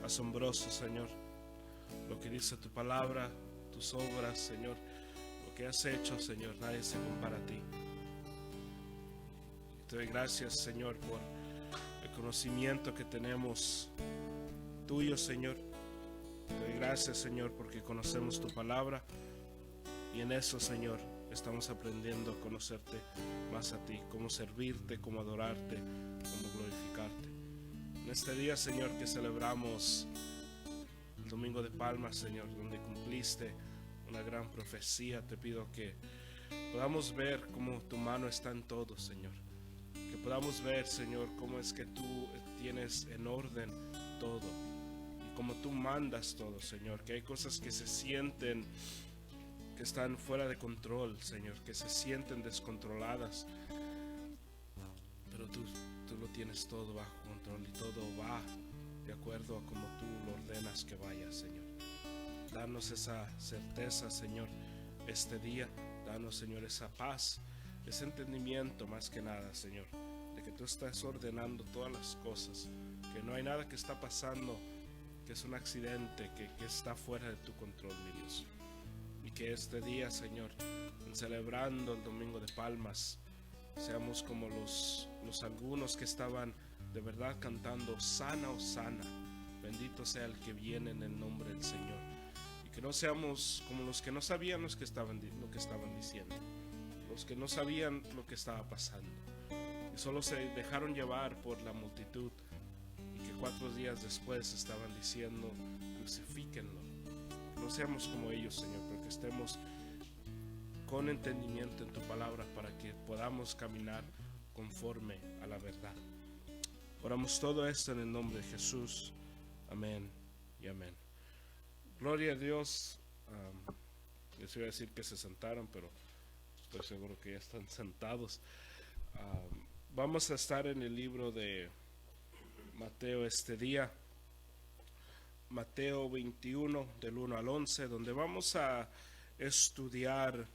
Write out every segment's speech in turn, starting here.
asombroso, Señor. Lo que dice tu palabra, tus obras, Señor, lo que has hecho, Señor, nadie se compara a ti. Te doy gracias, Señor, por el conocimiento que tenemos tuyo, Señor. Te doy gracias, Señor, porque conocemos tu palabra y en eso, Señor, estamos aprendiendo a conocerte más a ti, cómo servirte, cómo adorarte, cómo glorificarte. En este día, Señor, que celebramos el Domingo de Palmas, Señor, donde cumpliste una gran profecía, te pido que podamos ver cómo tu mano está en todo, Señor. Que podamos ver, Señor, cómo es que tú tienes en orden todo y cómo tú mandas todo, Señor. Que hay cosas que se sienten que están fuera de control, Señor, que se sienten descontroladas, pero tú lo tienes todo bajo control y todo va de acuerdo a como tú lo ordenas que vaya, Señor. Danos esa certeza, Señor, este día. Danos, Señor, esa paz, ese entendimiento más que nada, Señor, de que tú estás ordenando todas las cosas, que no hay nada que está pasando, que es un accidente, que está fuera de tu control, mi Dios. Y que este día, Señor, celebrando el Domingo de Palmas, seamos como los algunos que estaban de verdad cantando sana, Hosana, bendito sea el que viene en el nombre del Señor. Y que no seamos como los que no sabían lo que estaban diciendo, los que no sabían lo que estaba pasando y solo se dejaron llevar por la multitud, y que 4 días después estaban diciendo crucifíquenlo. No seamos como ellos, Señor, pero que estemos con entendimiento en tu palabra para que podamos caminar conforme a la verdad. Oramos todo esto en el nombre de Jesús. Amén y amén. Gloria a Dios. Les iba a decir que se sentaron, pero estoy seguro que ya están sentados. Vamos a estar en el libro de Mateo este día. Mateo 21 del 1 al 11, donde vamos a estudiar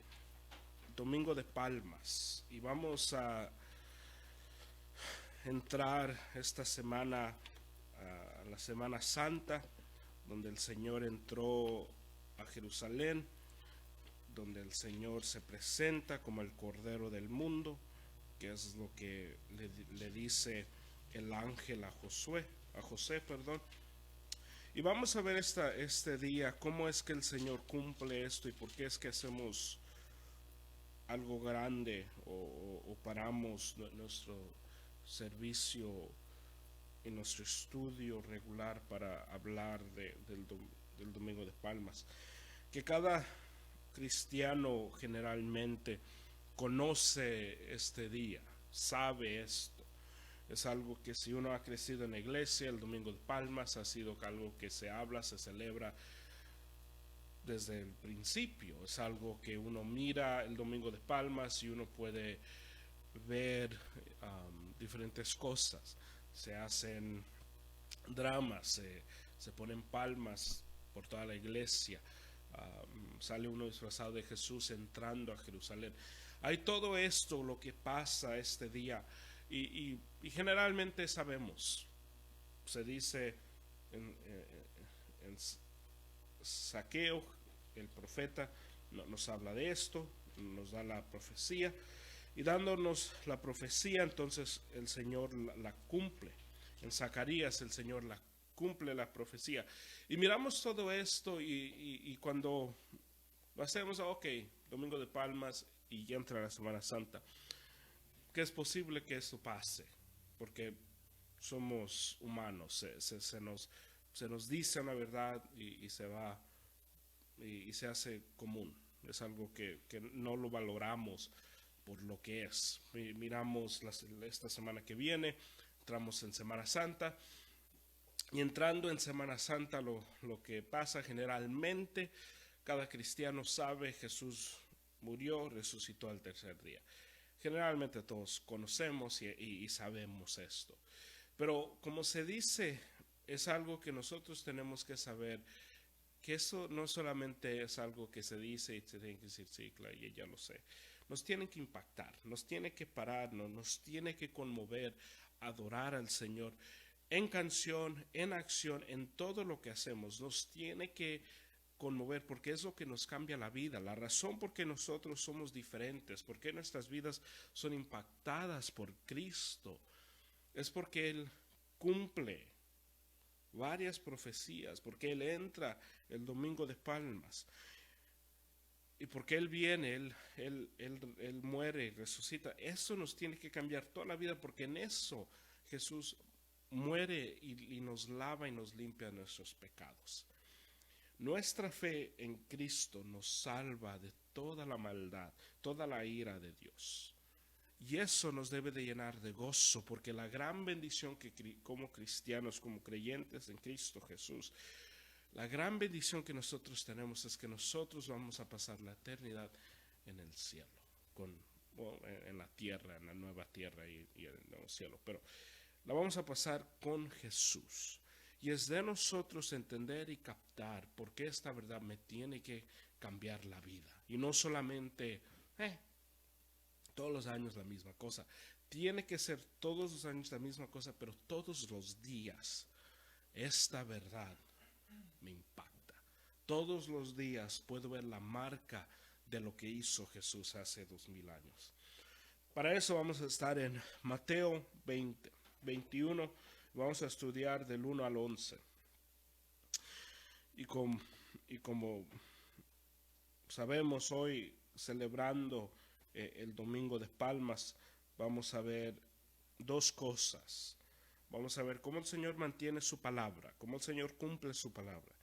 Domingo de Palmas y vamos a entrar esta semana a la Semana Santa, donde el Señor entró a Jerusalén, donde el Señor se presenta como el Cordero del mundo, que es lo que le dice el ángel a José, perdón. Y vamos a ver este día cómo es que el Señor cumple esto y por qué es que hacemos algo grande o paramos nuestro servicio y nuestro estudio regular para hablar del Domingo de Palmas. Que cada cristiano generalmente conoce este día, sabe esto. Es algo que si uno ha crecido en la iglesia, el Domingo de Palmas ha sido algo que se habla, se celebra desde el principio. Es algo que uno mira el Domingo de Palmas y uno puede ver diferentes cosas. Se hacen dramas, se ponen palmas por toda la iglesia. Sale uno disfrazado de Jesús entrando a Jerusalén. Hay todo esto, lo que pasa este día. Y generalmente sabemos, se dice en Zaqueo, el profeta, nos habla de esto, nos da la profecía, y dándonos la profecía, entonces el Señor la cumple. En Zacarías el Señor la cumple la profecía. Y miramos todo esto y cuando lo hacemos, ok, Domingo de Palmas y ya entra la Semana Santa, que es posible que esto pase, porque somos humanos, se nos dice una verdad y se va y se hace común. Es algo que no lo valoramos por lo que es. Miramos esta semana que viene, entramos en Semana Santa, y entrando en Semana Santa lo que pasa generalmente, cada cristiano sabe Jesús murió, resucitó al tercer día. Generalmente todos conocemos y sabemos esto. Pero como se dice, es algo que nosotros tenemos que saber, que eso no solamente es algo que se dice y se tiene que decir, sí, claro, y ya lo sé. Nos tiene que impactar, nos tiene que parar, nos tiene que conmover, adorar al Señor. en canción, en acción, en todo lo que hacemos. Nos tiene que conmover porque es lo que nos cambia la vida, la razón por qué nosotros somos diferentes, por qué nuestras vidas son impactadas por Cristo, es porque Él cumple varias profecías, porque Él entra el domingo de Palmas y porque Él viene, Él muere y resucita. Eso nos tiene que cambiar toda la vida porque en eso Jesús muere y nos lava y nos limpia nuestros pecados. Nuestra fe en Cristo nos salva de toda la maldad, toda la ira de Dios. Y eso nos debe de llenar de gozo, porque la gran bendición que como cristianos, como creyentes en Cristo Jesús, la gran bendición que nosotros tenemos es que nosotros vamos a pasar la eternidad en el cielo, en la tierra, en la nueva tierra y en el nuevo cielo, pero la vamos a pasar con Jesús. Y es de nosotros entender y captar por qué esta verdad me tiene que cambiar la vida. Y no solamente todos los años la misma cosa. Tiene que ser todos los años la misma cosa, pero todos los días esta verdad me impacta. Todos los días puedo ver la marca de lo que hizo Jesús hace 2000 años. Para eso vamos a estar en Mateo 20, 21. Vamos a estudiar del 1 al 11. Y como sabemos, hoy celebrando el Domingo de Palmas, vamos a ver dos cosas. Vamos a ver cómo el Señor mantiene su palabra, cómo el Señor cumple su palabra.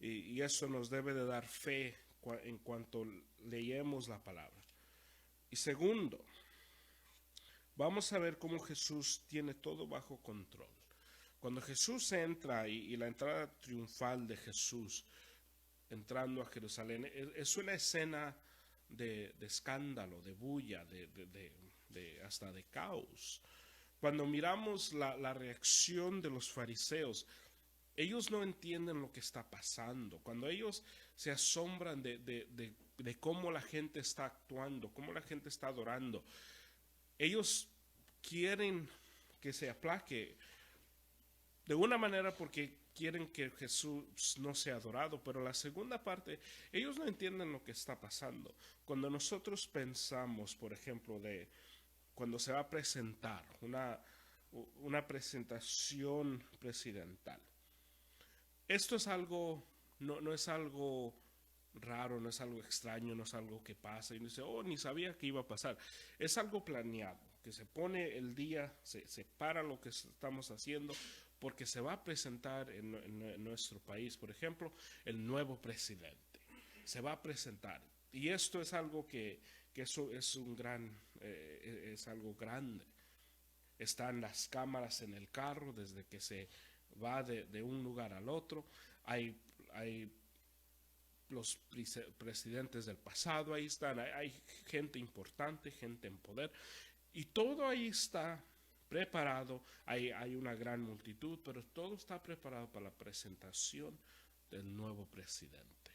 Y eso nos debe de dar fe en cuanto leemos la palabra. Y segundo, vamos a ver cómo Jesús tiene todo bajo control. Cuando Jesús entra y la entrada triunfal de Jesús entrando a Jerusalén es una escena de escándalo, de bulla, hasta de caos. Cuando miramos la reacción de los fariseos, ellos no entienden lo que está pasando. Cuando ellos se asombran de cómo la gente está actuando, cómo la gente está adorando, ellos quieren que se aplaque de una manera porque quieren que Jesús no sea adorado, pero la segunda parte, ellos no entienden lo que está pasando. Cuando nosotros pensamos, por ejemplo, de cuando se va a presentar una presentación presidencial, esto es algo, no es algo raro, no es algo extraño, no es algo que pasa y no dice, oh, ni sabía que iba a pasar. Es algo planeado, que se pone el día, se para lo que estamos haciendo, porque se va a presentar en nuestro país, por ejemplo, el nuevo presidente. Se va a presentar. Y esto es algo que eso es es algo grande. Están las cámaras en el carro desde que se va de un lugar al otro. Hay los presidentes del pasado, ahí están. Hay gente importante, gente en poder. Y todo ahí está preparado, hay una gran multitud, pero todo está preparado para la presentación del nuevo presidente.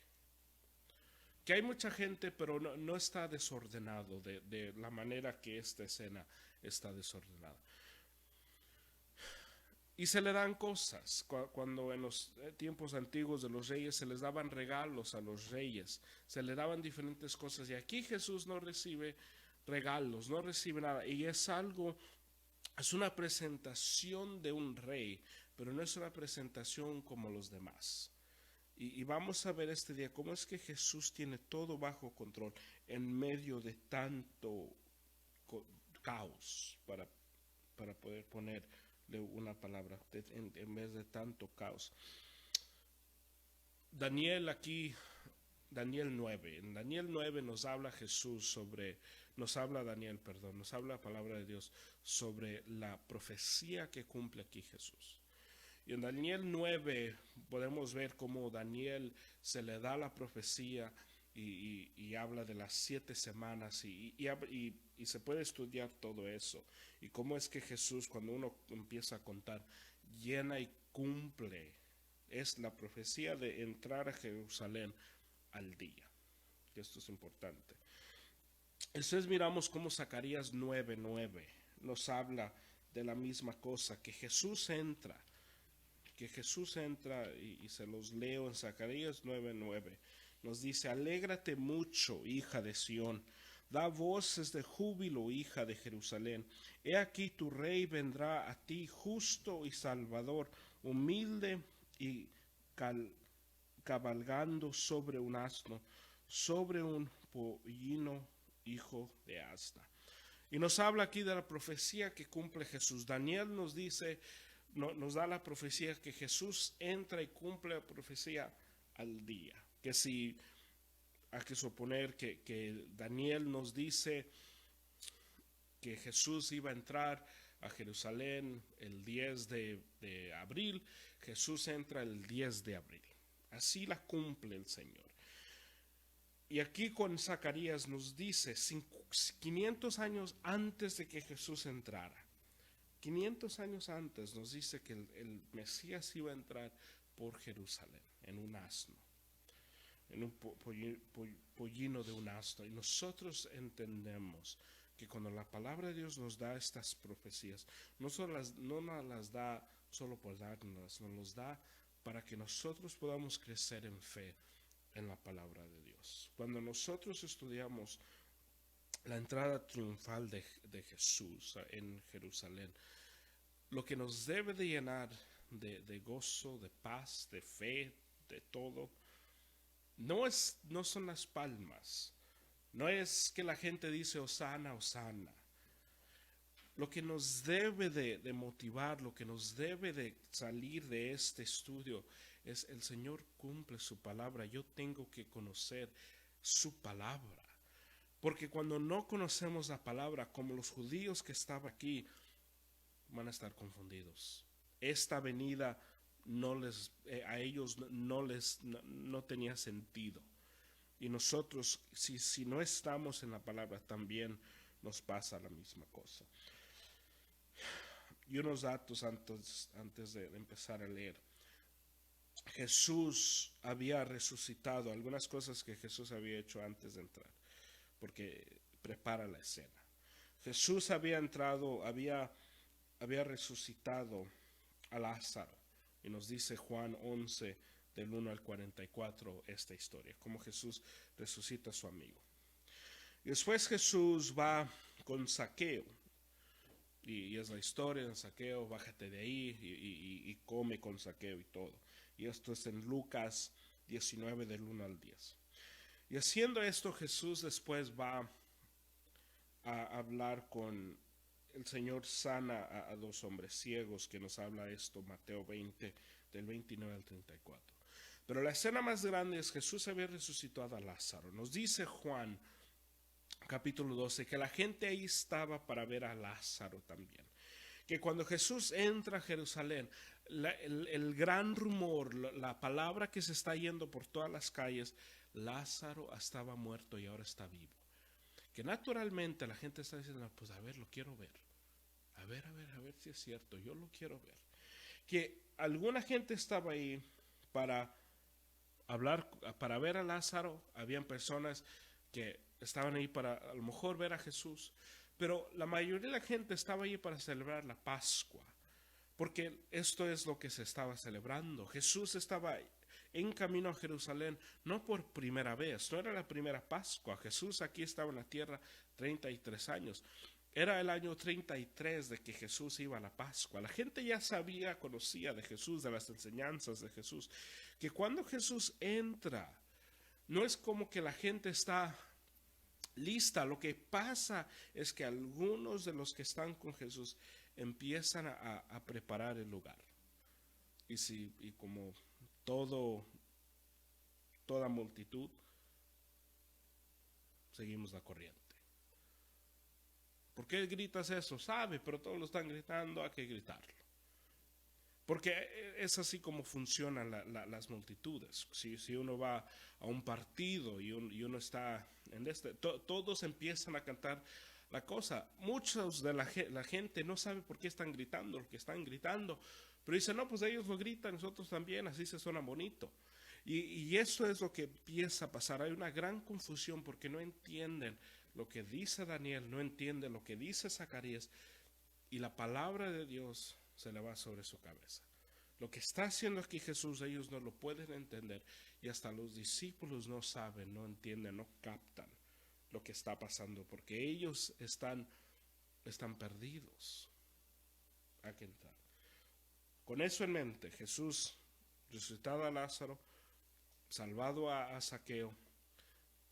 Que hay mucha gente, pero no está desordenado de la manera que esta escena está desordenada. Y se le dan cosas, cuando en los tiempos antiguos de los reyes se les daban regalos a los reyes, se le daban diferentes cosas, y aquí Jesús no recibe regalos, no recibe nada, y es una presentación de un rey, pero no es una presentación como los demás. Y vamos a ver este día cómo es que Jesús tiene todo bajo control en medio de tanto caos, para poder ponerle una palabra, en vez de tanto caos. Daniel 9. En Daniel 9 nos habla la palabra de Dios sobre la profecía que cumple aquí Jesús. Y en Daniel 9 podemos ver cómo Daniel se le da la profecía y habla de las 7 semanas y se puede estudiar todo eso. Y cómo es que Jesús, cuando uno empieza a contar, llena y cumple. Es la profecía de entrar a Jerusalén al día. Esto es importante. Entonces miramos cómo Zacarías 9:9 nos habla de la misma cosa, que Jesús entra que Jesús entra, y se los leo en Zacarías 9:9. Nos dice: alégrate mucho, hija de Sión, da voces de júbilo, hija de Jerusalén. He aquí tu rey vendrá a ti, justo y salvador, humilde y cabalgando sobre un asno, sobre un pollino, hijo de asna. Y nos habla aquí de la profecía que cumple Jesús. Daniel nos dice, nos da la profecía que Jesús entra y cumple la profecía al día. Que si hay que suponer que Daniel nos dice que Jesús iba a entrar a Jerusalén el 10 de abril, Jesús entra el 10 de abril. Así la cumple el Señor. Y aquí con Zacarías nos dice 500 años antes de que Jesús entrara. 500 años antes nos dice que el Mesías iba a entrar por Jerusalén en un asno, en un pollino de un asno. Y nosotros entendemos que cuando la palabra de Dios nos da estas profecías, no nos las da solo por darnos, nos las da para que nosotros podamos crecer en fe en la palabra de Dios. Cuando nosotros estudiamos la entrada triunfal de Jesús en Jerusalén, lo que nos debe de llenar de gozo, de paz, de fe, de todo, no son las palmas, no es que la gente dice Hosana, Hosana. Lo que nos debe de motivar, lo que nos debe de salir de este estudio es: el Señor cumple su palabra, yo tengo que conocer su palabra. Porque cuando no conocemos la palabra, como los judíos que estaban aquí, van a estar confundidos. Esta venida a ellos no tenía sentido. Y nosotros, si no estamos en la palabra, también nos pasa la misma cosa. Y unos datos antes de empezar a leer. Jesús había resucitado, algunas cosas que Jesús había hecho antes de entrar, porque prepara la escena. Jesús había entrado, había resucitado a Lázaro, y nos dice Juan 11 del 1 al 44 esta historia, cómo Jesús resucita a su amigo. Y después Jesús va con Zaqueo, y es la historia de Zaqueo: bájate de ahí, y come con Zaqueo y todo. Y esto es en Lucas 19 del 1 al 10. Y haciendo esto, Jesús después va a hablar con el Señor, sana a dos hombres ciegos, que nos habla esto Mateo 20 del 29 al 34. Pero la escena más grande es: Jesús había resucitado a Lázaro. Nos dice Juan capítulo 12 que la gente ahí estaba para ver a Lázaro también. Que cuando Jesús entra a Jerusalén, el gran rumor, la palabra que se está yendo por todas las calles: Lázaro estaba muerto y ahora está vivo. Que naturalmente la gente está diciendo: pues a ver, lo quiero ver. A ver si es cierto, yo lo quiero ver. Que alguna gente estaba ahí para hablar, para ver a Lázaro. Habían personas que estaban ahí para a lo mejor ver a Jesús, pero la mayoría de la gente estaba ahí para celebrar la Pascua, porque esto es lo que se estaba celebrando. Jesús estaba en camino a Jerusalén, no por primera vez, no era la primera Pascua. Jesús aquí estaba en la tierra 33 años. Era el año 33 de que Jesús iba a la Pascua. La gente ya conocía de Jesús, de las enseñanzas de Jesús, que cuando Jesús entra, no es como que la gente está lista. Lo que pasa es que algunos de los que están con Jesús empiezan a preparar el lugar. Y como toda multitud, seguimos la corriente. ¿Por qué gritas eso? Sabe, pero todos lo están gritando, hay que gritarlo. Porque es así como funcionan las multitudes. Si uno va a un partido y uno está en todos empiezan a cantar la cosa. Muchos de la gente no sabe por qué están gritando lo que están gritando, pero dicen: no, pues ellos lo gritan, nosotros también, así se suena bonito. Y eso es lo que empieza a pasar. Hay una gran confusión porque no entienden lo que dice Daniel, no entienden lo que dice Zacarías, y la palabra de Dios se le va sobre su cabeza. Lo que está haciendo aquí Jesús, ellos no lo pueden entender, y hasta los discípulos no saben, no entienden, no captan lo que está pasando, porque ellos están perdidos. Aquí está. Con eso en mente, Jesús resucitado a Lázaro, salvado a Zaqueo,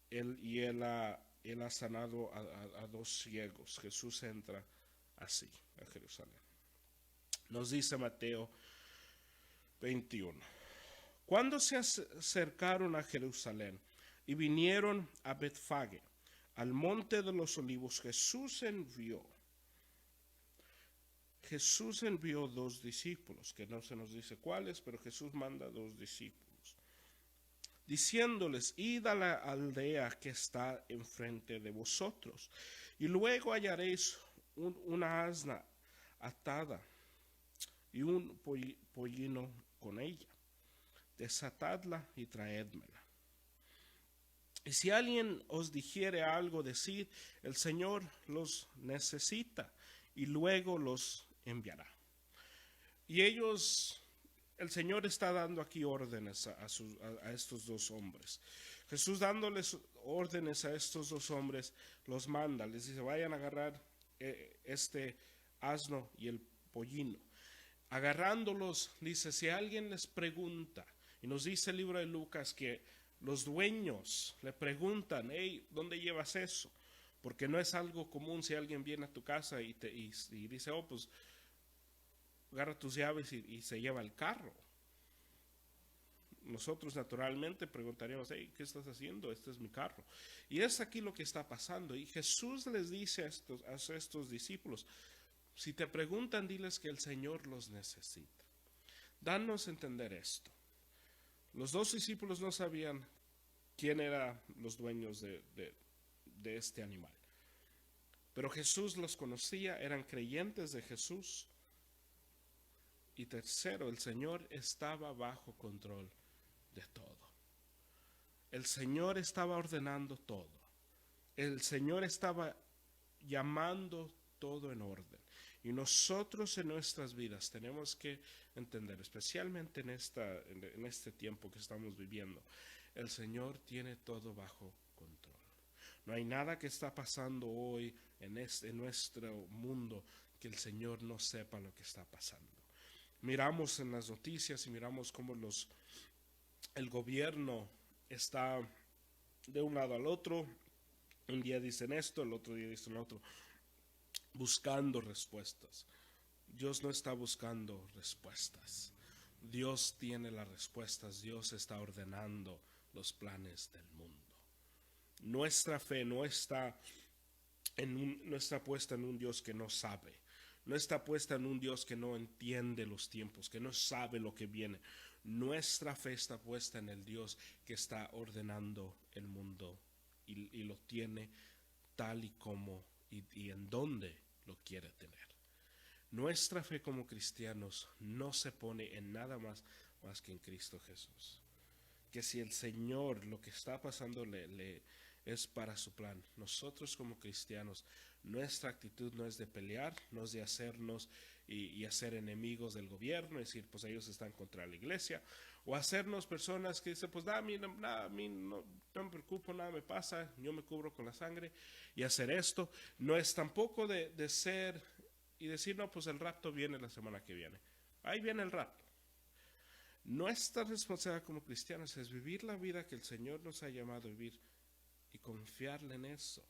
él ha sanado a dos ciegos. Jesús entra así a Jerusalén. Nos dice Mateo 21. Cuando se acercaron a Jerusalén y vinieron a Betfagé, al monte de los olivos, Jesús envió dos discípulos, que no se nos dice cuáles, pero Jesús manda dos discípulos, diciéndoles: id a la aldea que está enfrente de vosotros, y luego hallaréis una asna atada y un pollino con ella. Desatadla y traédmela. Y si alguien os dijere algo, decid: el Señor los necesita, y luego los enviará. Y el Señor está dando aquí órdenes a estos dos hombres. Jesús, dándoles órdenes a estos dos hombres, los manda, les dice: vayan a agarrar este asno y el pollino. Agarrándolos, dice: si alguien les pregunta, y nos dice el libro de Lucas que los dueños le preguntan: hey, ¿dónde llevas eso? Porque no es algo común si alguien viene a tu casa y dice: oh, pues agarra tus llaves y se lleva el carro. Nosotros naturalmente preguntaríamos: hey, ¿qué estás haciendo? Este es mi carro. Y es aquí lo que está pasando. Y Jesús les dice a estos discípulos: si te preguntan, diles que el Señor los necesita. Danos a entender esto. Los dos discípulos no sabían quién eran los dueños de este animal, pero Jesús los conocía, eran creyentes de Jesús. Y tercero, el Señor estaba bajo control de todo. El Señor estaba ordenando todo. El Señor estaba llamando todo en orden. Y nosotros en nuestras vidas tenemos que entender, especialmente en este tiempo que estamos viviendo, el Señor tiene todo bajo control. No hay nada que está pasando hoy en nuestro mundo que el Señor no sepa lo que está pasando. Miramos en las noticias y miramos cómo el gobierno está de un lado al otro. Un día dicen esto, el otro día dicen lo otro, buscando respuestas. Dios no está buscando respuestas. Dios tiene las respuestas. Dios está ordenando los planes del mundo. Nuestra fe no está puesta en un Dios que no sabe. No está puesta en un Dios que no entiende los tiempos, que no sabe lo que viene. Nuestra fe está puesta en el Dios que está ordenando el mundo y lo tiene tal y como y en donde lo quiere tener. Nuestra fe como cristianos no se pone en nada más que en Cristo Jesús. Que si el Señor lo que está pasando le es para su plan, nosotros como cristianos, nuestra actitud no es de pelear, no es de hacernos y hacer enemigos del gobierno, es decir, pues ellos están contra la iglesia, o hacernos personas que dicen: pues a mí no me preocupo, nada me pasa, yo me cubro con la sangre, y hacer esto. No es tampoco de ser y decir: no, pues el rapto viene la semana que viene, ahí viene el rapto. Nuestra responsabilidad como cristianos es vivir la vida que el Señor nos ha llamado a vivir y confiarle en eso.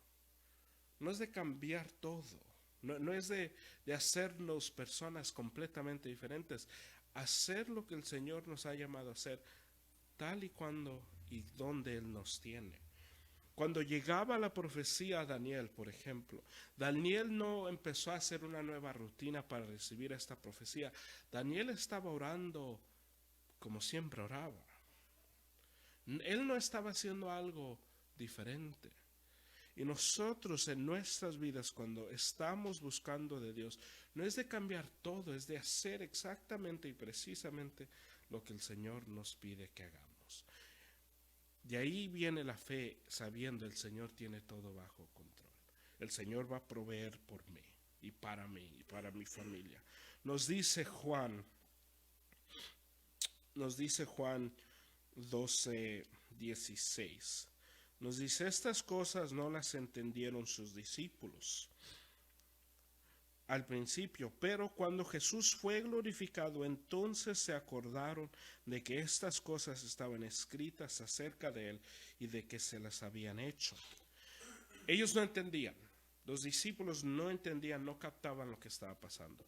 No es de cambiar todo, no es de hacernos personas completamente diferentes. Hacer lo que el Señor nos ha llamado a hacer, tal y cuando y donde Él nos tiene. Cuando llegaba la profecía a Daniel, por ejemplo, Daniel no empezó a hacer una nueva rutina para recibir esta profecía. Daniel estaba orando como siempre oraba. Él no estaba haciendo algo diferente. Y nosotros en nuestras vidas, cuando estamos buscando de Dios, no es de cambiar todo, es de hacer exactamente y precisamente lo que el Señor nos pide que hagamos. De ahí viene la fe, sabiendo el Señor tiene todo bajo control. El Señor va a proveer por mí y para mi familia. Nos dice Juan nos dice Juan 12:16. Nos dice, estas cosas no las entendieron sus discípulos al principio, pero cuando Jesús fue glorificado, entonces se acordaron de que estas cosas estaban escritas acerca de él y de que se las habían hecho. Ellos no entendían, los discípulos no entendían, no captaban lo que estaba pasando.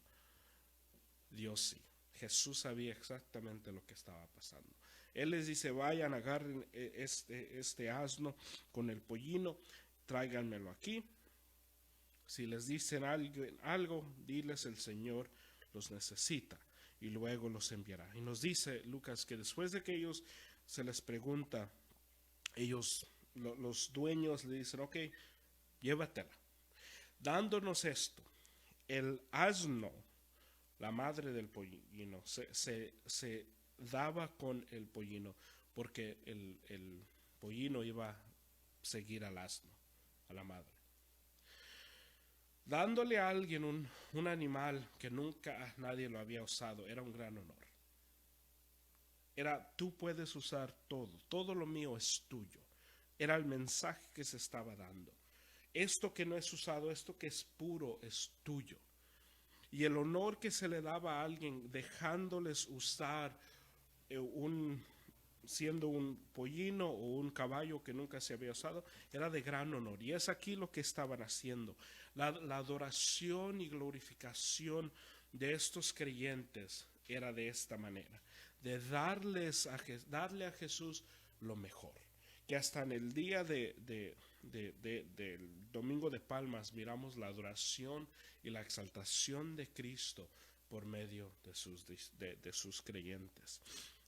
Dios sí, Jesús sabía exactamente lo que estaba pasando. Él les dice, vayan, agarren este asno con el pollino, tráiganmelo aquí. Si les dicen algo, diles el Señor los necesita y luego los enviará. Y nos dice Lucas que después de que ellos se les pregunta, los dueños le dicen, ok, llévatela. Dándonos esto, el asno, la madre del pollino, se daba con el pollino porque el pollino iba a seguir al asno, a la madre. Dándole a alguien un animal que nunca nadie lo había usado, era un gran honor. Era, tú puedes usar todo lo mío es tuyo. Era el mensaje que se estaba dando. Esto que no es usado, esto que es puro, es tuyo. Y el honor que se le daba a alguien dejándoles usar siendo un pollino o un caballo que nunca se había usado, era de gran honor. Y es aquí lo que estaban haciendo. La adoración y glorificación de estos creyentes era de esta manera, de darle a Jesús lo mejor. Que hasta en el día del Domingo de Palmas miramos la adoración y la exaltación de Cristo por medio de sus creyentes.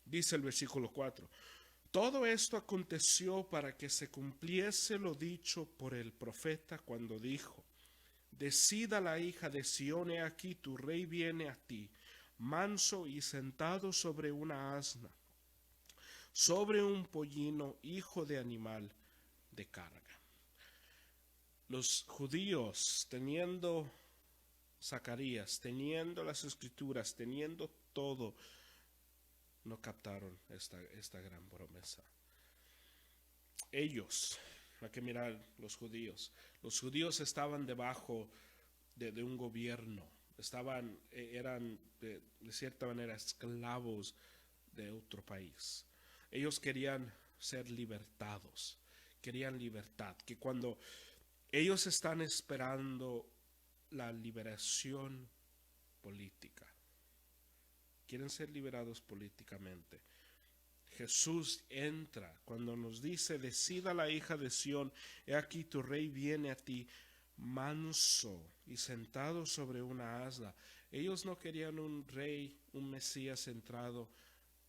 Dice el versículo 4, todo esto aconteció para que se cumpliese lo dicho por el profeta cuando dijo, decida la hija de Sión, he aquí tu rey viene a ti, manso y sentado sobre una asna, sobre un pollino, hijo de animal de carga. Los judíos, teniendo Zacarías, teniendo las escrituras, teniendo todo, no captaron esta gran promesa. Ellos, hay que mirar los judíos estaban debajo de un gobierno, eran de cierta manera esclavos de otro país. Ellos querían ser libertados, querían libertad, que cuando ellos están esperando la liberación política, quieren ser liberados políticamente. Jesús entra cuando nos dice, decida la hija de Sión, he aquí tu rey viene a ti, manso y sentado sobre una asna. Ellos no querían un rey, un Mesías centrado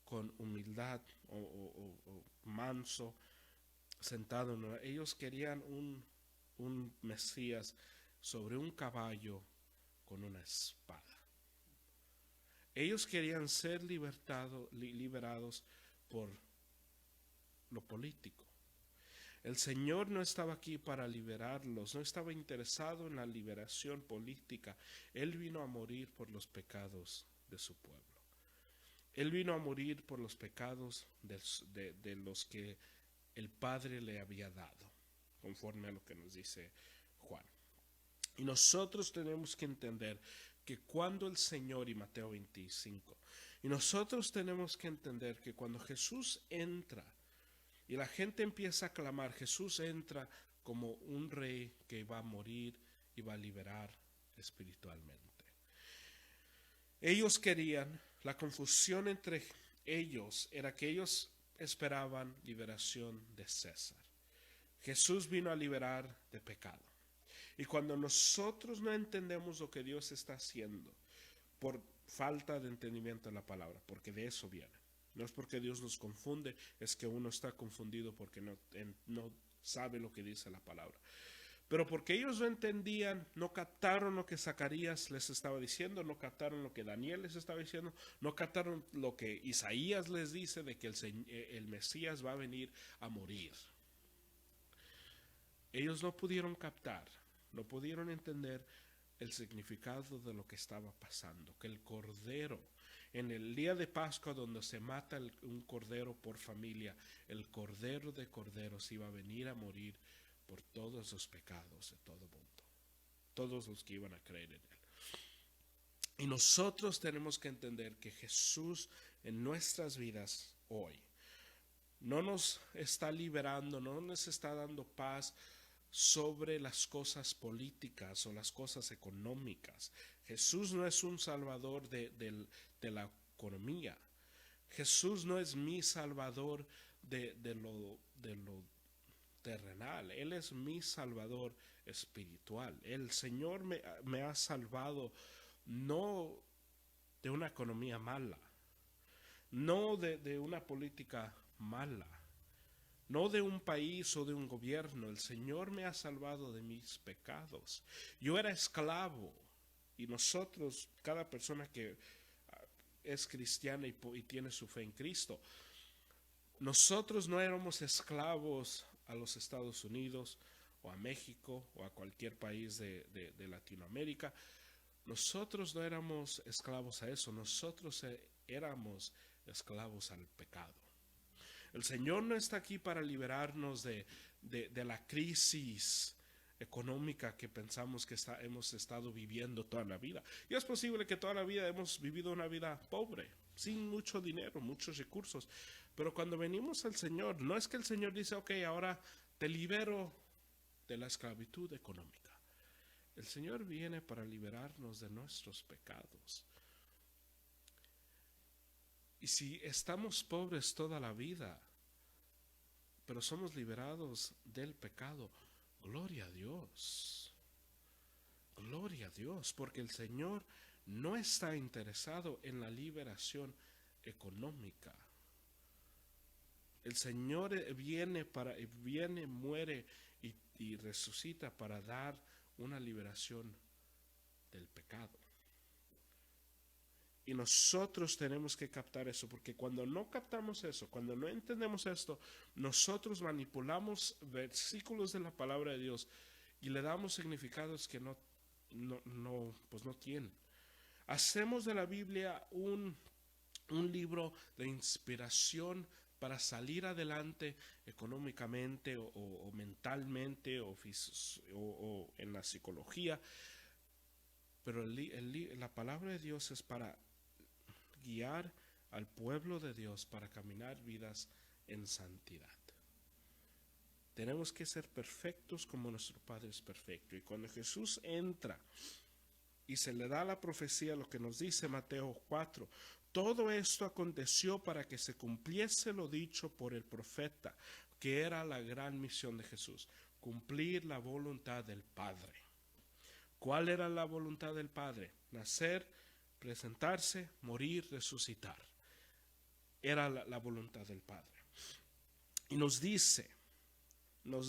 con humildad o manso, sentado en una. Ellos querían un Mesías sobre un caballo con una espada. Ellos querían ser liberados por lo político. El Señor no estaba aquí para liberarlos, no estaba interesado en la liberación política. Él vino a morir por los pecados de su pueblo. Él vino a morir por los pecados de los que el Padre le había dado, conforme a lo que nos dice Juan. Y nosotros tenemos que entender que cuando el Señor, y Mateo 25, y nosotros tenemos que entender que cuando Jesús entra y la gente empieza a clamar, Jesús entra como un rey que va a morir y va a liberar espiritualmente. Ellos querían, la confusión entre ellos era que ellos esperaban liberación de César. Jesús vino a liberar de pecado. Y cuando nosotros no entendemos lo que Dios está haciendo por falta de entendimiento de la palabra, porque de eso viene. No es porque Dios nos confunde, es que uno está confundido porque no sabe lo que dice la palabra. Pero porque ellos no entendían, no captaron lo que Zacarías les estaba diciendo, no captaron lo que Daniel les estaba diciendo, no captaron lo que Isaías les dice de que el Mesías va a venir a morir. Ellos no pudieron captar, no pudieron entender el significado de lo que estaba pasando, que el Cordero, en el día de Pascua donde se mata un cordero por familia, el cordero de corderos iba a venir a morir por todos los pecados de todo mundo, todos los que iban a creer en él. Y nosotros tenemos que entender que Jesús en nuestras vidas hoy no nos está liberando, no nos está dando paz sobre las cosas políticas o las cosas económicas. Jesús no es un salvador de la economía. Jesús no es mi salvador de lo terrenal. Él es mi salvador espiritual. El Señor me ha salvado no de una economía mala, no de una política mala, no de un país o de un gobierno. El Señor me ha salvado de mis pecados. Yo era esclavo, y nosotros, cada persona que es cristiana y tiene su fe en Cristo, nosotros no éramos esclavos a los Estados Unidos o a México o a cualquier país de Latinoamérica. Nosotros no éramos esclavos a eso, nosotros éramos esclavos al pecado. El Señor no está aquí para liberarnos de la crisis económica que pensamos que hemos estado viviendo toda la vida. Y es posible que toda la vida hemos vivido una vida pobre, sin mucho dinero, muchos recursos. Pero cuando venimos al Señor, no es que el Señor dice, ok, ahora te libero de la esclavitud económica. El Señor viene para liberarnos de nuestros pecados. Y si estamos pobres toda la vida, pero somos liberados del pecado, gloria a Dios. Gloria a Dios, porque el Señor no está interesado en la liberación económica. El Señor viene, muere y resucita para dar una liberación del pecado. Y nosotros tenemos que captar eso, porque cuando no captamos eso, cuando no entendemos esto, nosotros manipulamos versículos de la palabra de Dios y le damos significados que no tienen. Hacemos de la Biblia un libro de inspiración para salir adelante económicamente o mentalmente o en la psicología, pero la palabra de Dios es para guiar al pueblo de Dios para caminar vidas en santidad. Tenemos que ser perfectos como nuestro Padre es perfecto. Y cuando Jesús entra y se le da la profecía, lo que nos dice Mateo 4, todo esto aconteció para que se cumpliese lo dicho por el profeta, que era la gran misión de Jesús, cumplir la voluntad del Padre. ¿Cuál era la voluntad del Padre? Nacer, presentarse, morir, resucitar. Era la voluntad del Padre. Y nos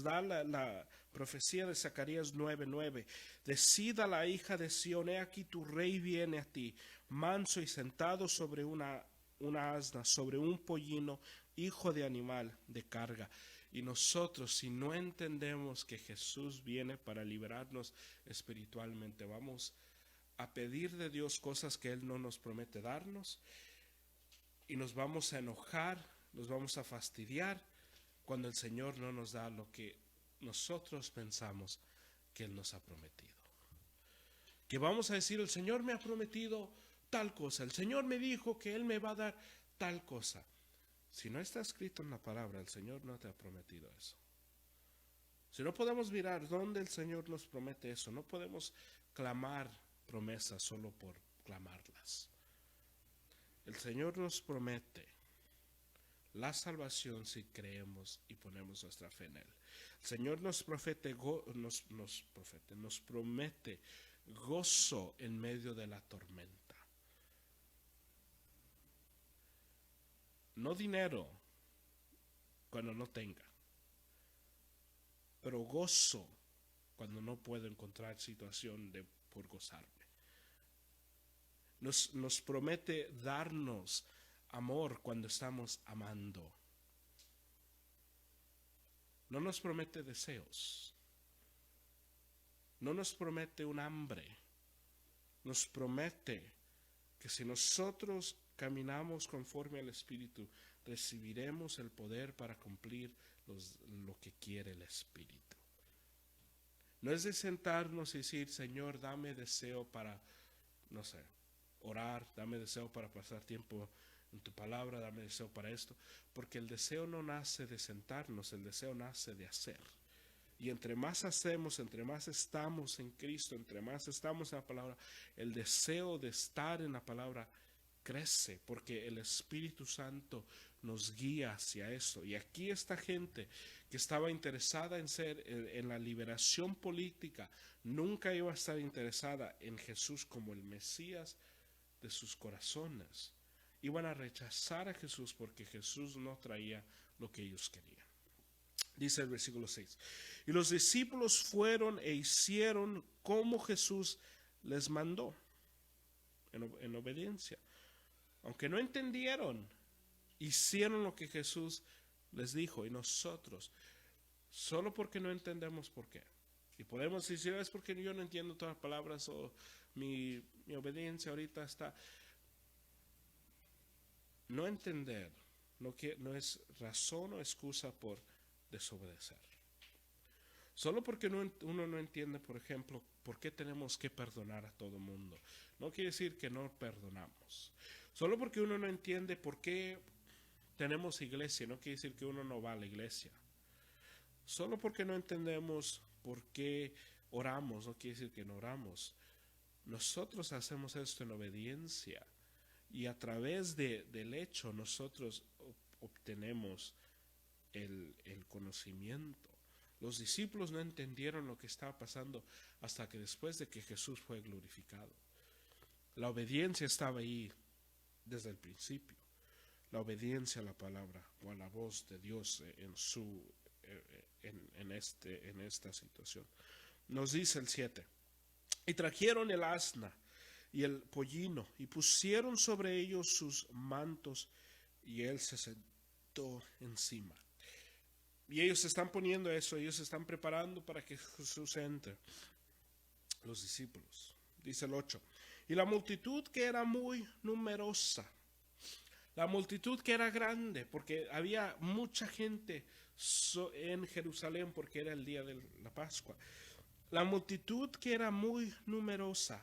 da la profecía de Zacarías 9:9. Decida la hija de Sión, he aquí tu rey viene a ti, manso y sentado sobre una asna, sobre un pollino, hijo de animal de carga. Y nosotros, si no entendemos que Jesús viene para liberarnos espiritualmente, vamos a pedir de Dios cosas que Él no nos promete darnos, y nos vamos a enojar, nos vamos a fastidiar cuando el Señor no nos da lo que nosotros pensamos que Él nos ha prometido. Que vamos a decir, el Señor me ha prometido tal cosa, el Señor me dijo que Él me va a dar tal cosa. Si no está escrito en la palabra, el Señor no te ha prometido eso. Si no podemos mirar dónde el Señor nos promete eso, no podemos clamar promesas solo por clamarlas. El Señor nos promete la salvación si creemos y ponemos nuestra fe en Él. El Señor nos promete gozo en medio de la tormenta. No dinero cuando no tenga, pero gozo cuando no puedo encontrar situación por gozarme. Nos promete darnos amor cuando estamos amando. No nos promete deseos. No nos promete un hambre. Nos promete que si nosotros caminamos conforme al Espíritu, recibiremos el poder para cumplir lo que quiere el Espíritu. No es de sentarnos y decir, Señor, dame deseo para, no sé, orar, dame deseo para pasar tiempo en tu palabra, dame deseo para esto, porque el deseo no nace de sentarnos, el deseo nace de hacer. Y entre más hacemos, entre más estamos en Cristo, entre más estamos en la palabra, el deseo de estar en la palabra crece, porque el Espíritu Santo nos guía hacia eso. Y aquí esta gente que estaba interesada en la liberación política, nunca iba a estar interesada en Jesús como el Mesías de sus corazones. Iban a rechazar a Jesús porque Jesús no traía lo que ellos querían. Dice el versículo 6. Y los discípulos fueron e hicieron como Jesús les mandó, en obediencia. Aunque no entendieron, hicieron lo que Jesús les dijo. Y nosotros, solo porque no entendemos por qué. Y podemos decir, es porque yo no entiendo todas las palabras o mi obediencia ahorita está. No entender no es razón o excusa por desobedecer. Solo porque uno no entiende, por ejemplo, por qué tenemos que perdonar a todo mundo, no quiere decir que no perdonamos. Solo porque uno no entiende por qué tenemos iglesia, no quiere decir que uno no va a la iglesia. Solo porque no entendemos por qué oramos, no quiere decir que no oramos. Nosotros hacemos esto en obediencia y a través del hecho nosotros obtenemos el conocimiento. Los discípulos no entendieron lo que estaba pasando hasta que después de que Jesús fue glorificado. La obediencia estaba ahí desde el principio. La obediencia a la palabra o a la voz de Dios en esta situación. Nos dice el 7. Y trajeron el asna y el pollino y pusieron sobre ellos sus mantos y él se sentó encima. Y ellos se están poniendo eso, ellos se están preparando para que Jesús entre. Los discípulos, dice el 8. Y la multitud que era muy numerosa, la multitud que era grande, porque había mucha gente en Jerusalén porque era el día de la Pascua. La multitud que era muy numerosa,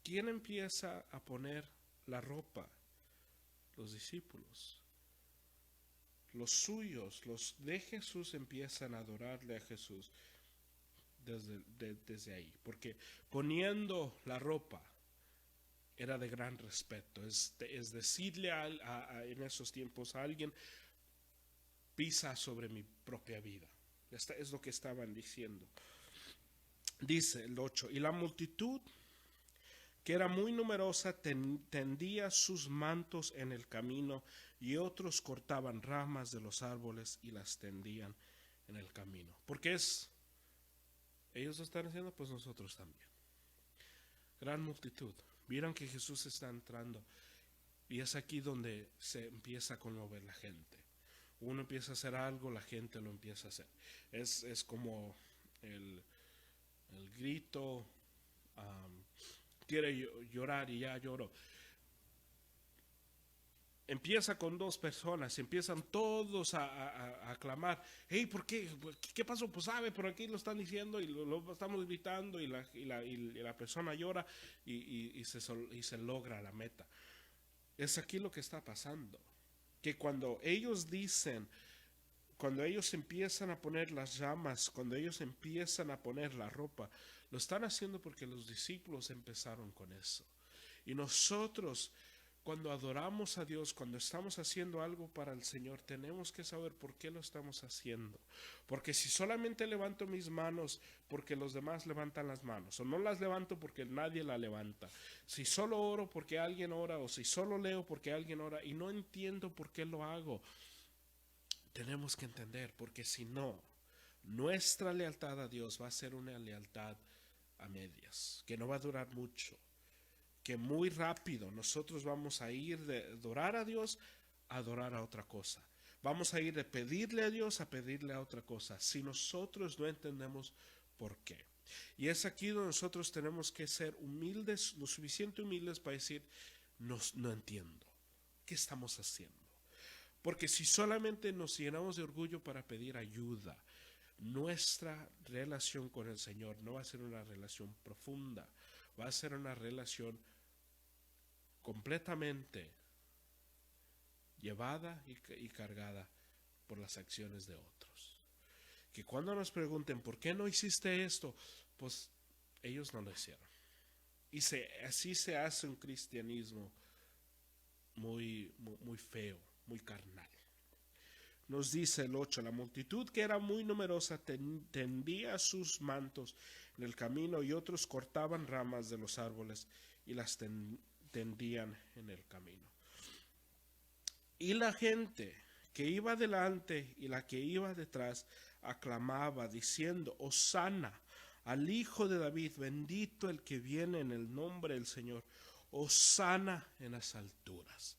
¿quién empieza a poner la ropa? Los discípulos. Los suyos, los de Jesús, empiezan a adorarle a Jesús desde ahí, porque poniendo la ropa era de gran respeto, es decirle en esos tiempos a alguien, pisa sobre mi propia vida. Es lo que estaban diciendo. Dice el 8, y la multitud que era muy numerosa tendía sus mantos en el camino, y otros cortaban ramas de los árboles y las tendían en el camino. Porque ellos lo están haciendo, pues nosotros también. Gran multitud. Vieron que Jesús está entrando y es aquí donde se empieza a conmover la gente. Uno empieza a hacer algo, la gente lo empieza a hacer. Es como el grito, quiere llorar y ya lloró. Empieza con dos personas, empiezan todos a clamar. Hey, ¿por qué? ¿Qué pasó? Pues sabe, por aquí lo están diciendo y lo estamos gritando y la persona llora y se logra la meta. Es aquí lo que está pasando. Que cuando ellos dicen, cuando ellos empiezan a poner las llamas, cuando ellos empiezan a poner la ropa, lo están haciendo porque los discípulos empezaron con eso. Y nosotros, cuando adoramos a Dios, cuando estamos haciendo algo para el Señor, tenemos que saber por qué lo estamos haciendo. Porque si solamente levanto mis manos porque los demás levantan las manos, o no las levanto porque nadie la levanta, si solo oro porque alguien ora, o si solo leo porque alguien ora y no entiendo por qué lo hago, tenemos que entender, porque si no, nuestra lealtad a Dios va a ser una lealtad a medias, que no va a durar mucho, que muy rápido nosotros vamos a ir de adorar a Dios a adorar a otra cosa. Vamos a ir de pedirle a Dios a pedirle a otra cosa, si nosotros no entendemos por qué. Y es aquí donde nosotros tenemos que ser humildes, lo suficiente humildes para decir, no entiendo. ¿Qué estamos haciendo? Porque si solamente nos llenamos de orgullo para pedir ayuda, nuestra relación con el Señor no va a ser una relación profunda, va a ser una relación completamente llevada y cargada por las acciones de otros. Que cuando nos pregunten ¿por qué no hiciste esto? Pues ellos no lo hicieron. Y así se hace un cristianismo muy feo, muy carnal. Nos dice el 8, la multitud que era muy numerosa tendía sus mantos en el camino y otros cortaban ramas de los árboles y las tendían en el camino. Y la gente que iba delante y la que iba detrás aclamaba diciendo: Hosana al Hijo de David, bendito el que viene en el nombre del Señor, Hosana en las alturas.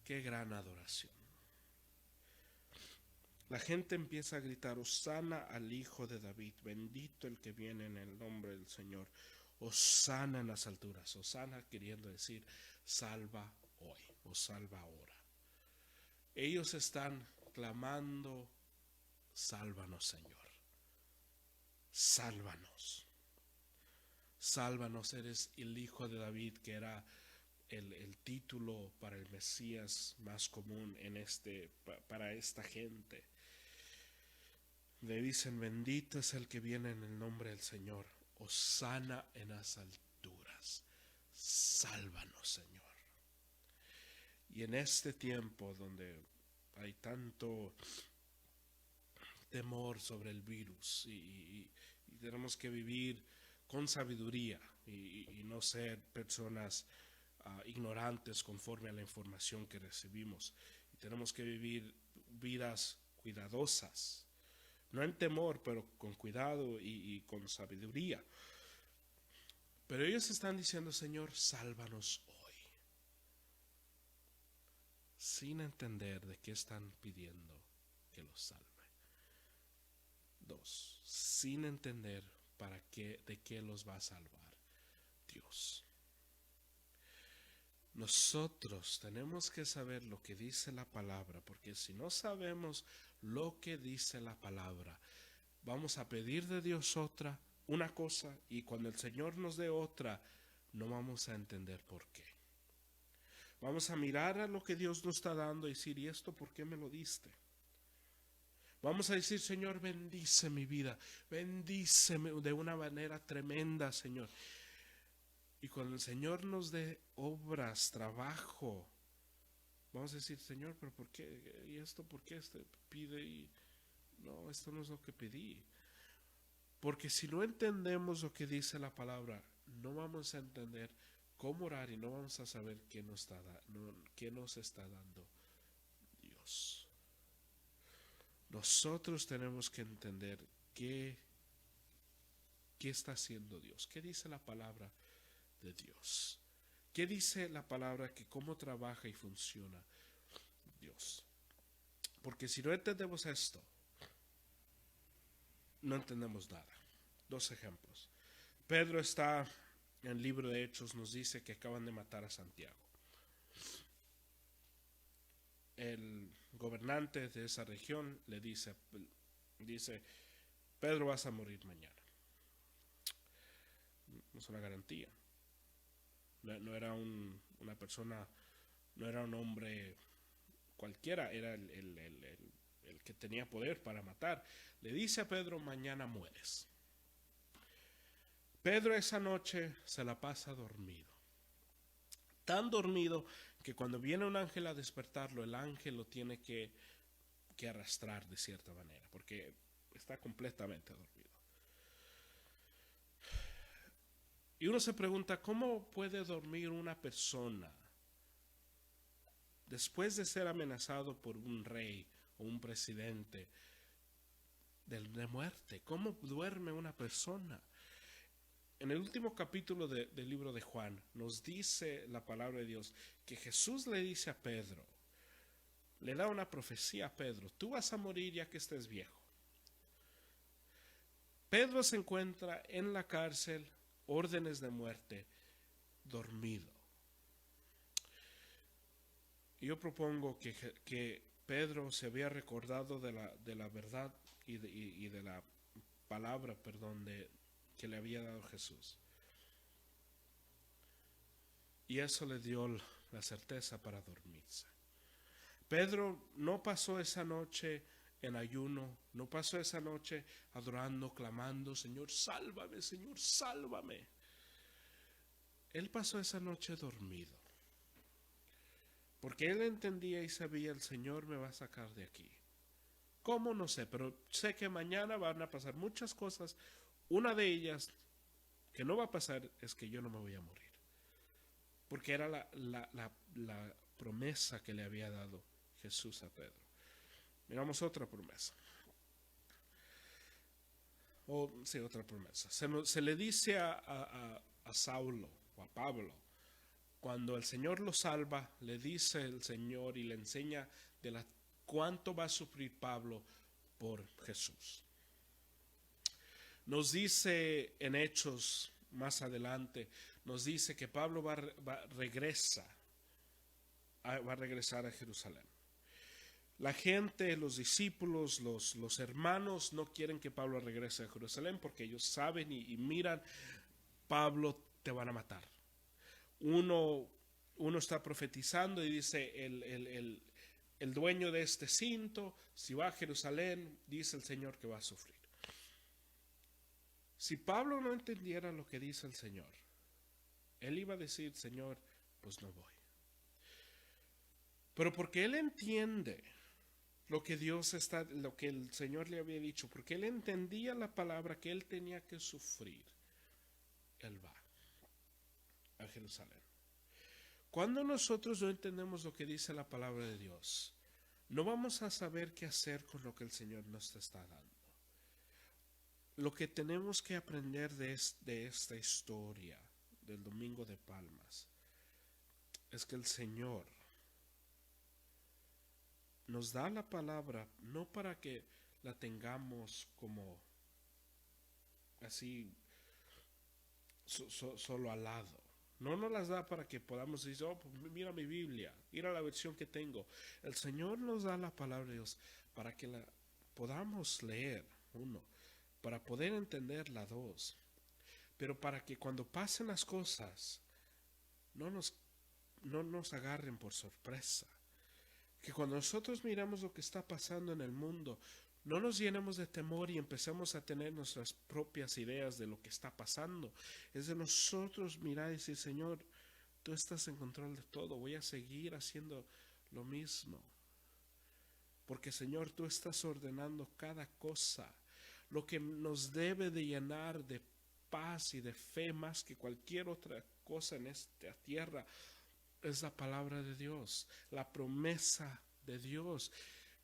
Qué gran adoración. La gente empieza a gritar: Hosana al Hijo de David, bendito el que viene en el nombre del Señor, Hosana en las alturas. Hosana queriendo decir salva hoy o salva ahora. Ellos están clamando: sálvanos, Señor, sálvanos, sálvanos. Eres el Hijo de David, que era el título para el Mesías más común para esta gente. Le dicen: bendito es el que viene en el nombre del Señor, hosana en las alturas, sálvanos, Señor. Y en este tiempo donde hay tanto temor sobre el virus y tenemos que vivir con sabiduría y no ser personas ignorantes conforme a la información que recibimos, y tenemos que vivir vidas cuidadosas, no en temor, pero con cuidado y con sabiduría. Pero ellos están diciendo: Señor, sálvanos hoy, sin entender de qué están pidiendo que los salve. 2, sin entender de qué los va a salvar Dios. Nosotros tenemos que saber lo que dice la palabra, porque si no sabemos lo que dice la palabra, vamos a pedir de Dios una cosa, y cuando el Señor nos dé otra, no vamos a entender por qué. Vamos a mirar a lo que Dios nos está dando y decir: ¿y esto por qué me lo diste? Vamos a decir: Señor, bendice mi vida, bendíceme de una manera tremenda, Señor. Y cuando el Señor nos dé obras, trabajo, vamos a decir: Señor, pero ¿por qué? ¿Y esto por qué pide? Y no, esto no es lo que pedí. Porque si no entendemos lo que dice la palabra, no vamos a entender cómo orar y no vamos a saber qué nos está dando Dios. Nosotros tenemos que entender qué está haciendo Dios, qué dice la palabra de Dios, qué dice la palabra, que cómo trabaja y funciona Dios. Porque si no entendemos esto, no entendemos nada. 2 ejemplos. Pedro está en el libro de Hechos, nos dice que acaban de matar a Santiago. El gobernante de esa región le dice: Pedro, vas a morir mañana. No es una garantía. No era una persona, no era un hombre cualquiera, era el que tenía poder para matar. Le dice a Pedro: mañana mueres. Pedro esa noche se la pasa dormido, tan dormido que cuando viene un ángel a despertarlo, el ángel lo tiene que arrastrar de cierta manera, porque está completamente dormido. Y uno se pregunta: ¿cómo puede dormir una persona después de ser amenazado por un rey o un presidente de muerte? ¿Cómo duerme una persona? En el último capítulo del libro de Juan nos dice la palabra de Dios que Jesús le dice a Pedro, le da una profecía a Pedro: tú vas a morir ya que estés viejo. Pedro se encuentra en la cárcel, órdenes de muerte, dormido. yo propongo que Pedro se había recordado de la verdad y de la palabra, perdón, que le había dado Jesús. Y eso le dio la certeza para dormirse. Pedro no pasó esa noche en ayuno, no pasó esa noche adorando, clamando, Señor, sálvame, Señor, sálvame. Él pasó esa noche dormido, porque él entendía y sabía, el Señor me va a sacar de aquí. ¿Cómo? No sé, pero sé que mañana van a pasar muchas cosas. Una de ellas que no va a pasar es que yo no me voy a morir, porque era la promesa que le había dado Jesús a Pedro. Miramos otra promesa. Sí, otra promesa. Se le dice a Saulo o a Pablo, cuando el Señor lo salva, le dice el Señor y le enseña de cuánto va a sufrir Pablo por Jesús. Nos dice en Hechos más adelante, nos dice que Pablo va a regresar a Jerusalén. La gente, los discípulos, los hermanos no quieren que Pablo regrese a Jerusalén porque ellos saben y miran, Pablo, te van a matar. Uno está profetizando y dice, el dueño de este cinto, si va a Jerusalén, dice el Señor que va a sufrir. Si Pablo no entendiera lo que dice el Señor, él iba a decir, Señor, pues no voy. Pero porque él entiende lo que lo que el Señor le había dicho, porque él entendía la palabra que él tenía que sufrir, él va a Jerusalén. Cuando nosotros no entendemos lo que dice la palabra de Dios, no vamos a saber qué hacer con lo que el Señor nos está dando. Lo que tenemos que aprender de esta historia del Domingo de Palmas es que el Señor nos da la palabra no para que la tengamos como así solo al lado. No nos las da para que podamos decir, oh, pues mira mi Biblia, mira la versión que tengo. El Señor nos da la palabra de Dios para que la podamos leer, uno, para poder entenderla, dos, pero para que cuando pasen las cosas no nos agarren por sorpresa. Que cuando nosotros miramos lo que está pasando en el mundo, no nos llenemos de temor y empecemos a tener nuestras propias ideas de lo que está pasando. Es de nosotros mirar y decir, Señor, tú estás en control de todo, voy a seguir haciendo lo mismo. Porque Señor, tú estás ordenando cada cosa. Lo que nos debe de llenar de paz y de fe más que cualquier otra cosa en esta tierra es la palabra de Dios, la promesa de Dios.